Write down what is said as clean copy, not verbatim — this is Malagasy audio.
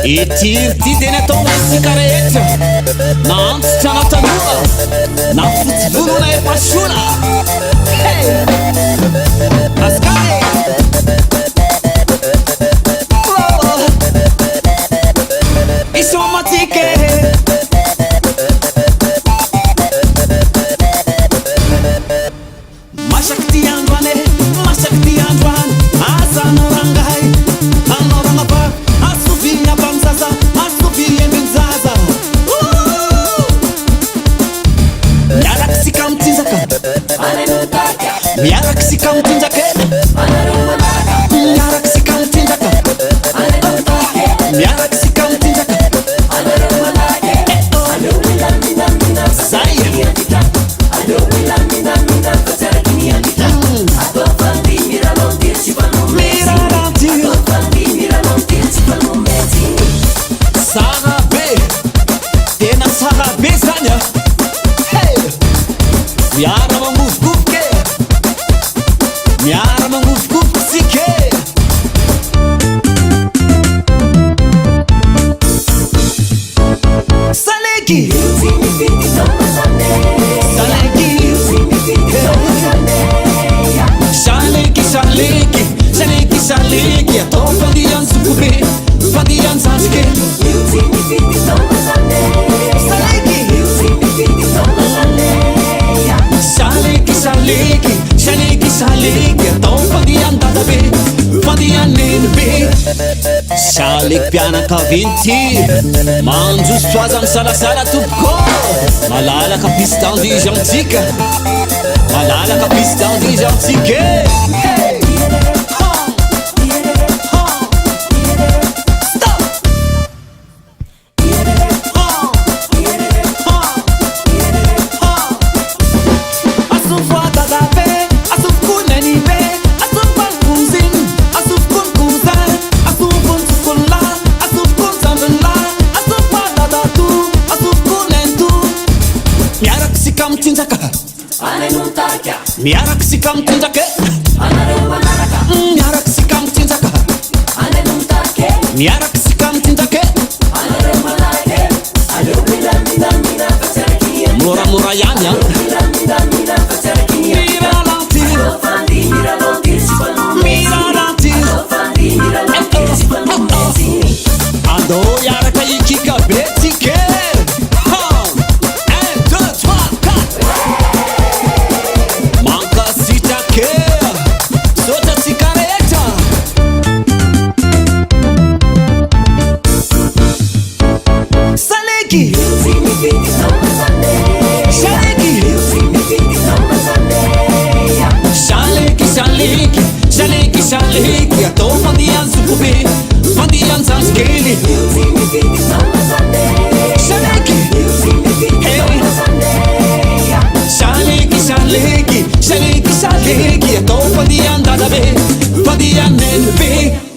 Ity tena atao tsika rehetra na antitra anatanoa na fotsivonona efasola askare isomatike masaky ty andro ane masaky ty andro any azanorangahay anoranapa asovigna pamzaza asovigna endrinzaza miaraky sika mitinjaka miaraky sika mitinjaka miaraky sika mitinjaka miaraky sika mitinjaka zay Sarabe, tena sarabe zany hey! Miara mangovokovoke miara mangovokovoky sike Saleky Saleky Saleky Saleky Saleky Saleky atao fandiany sokobe fandiany zazike Saleky Saleky Saleky atao fandiany dadabe fandiany nenibe Saleky mpianakavinty manjosy toaza misalasala toboko malalaka pistandizy amitsika malalaka pistandizy amitsika miaraky sika mitinjaka miaraky sika mitinjaka miaraky sika mitinjaka moramora ihany a miralanty ando iaraka ikika be tsike Saleky Saleky Saleky Saleky atao fandiany sokobe fandiany zazikely Saleky Saleky Saleky Saleky Saleky atao fandiany dadabe fandiany nenibe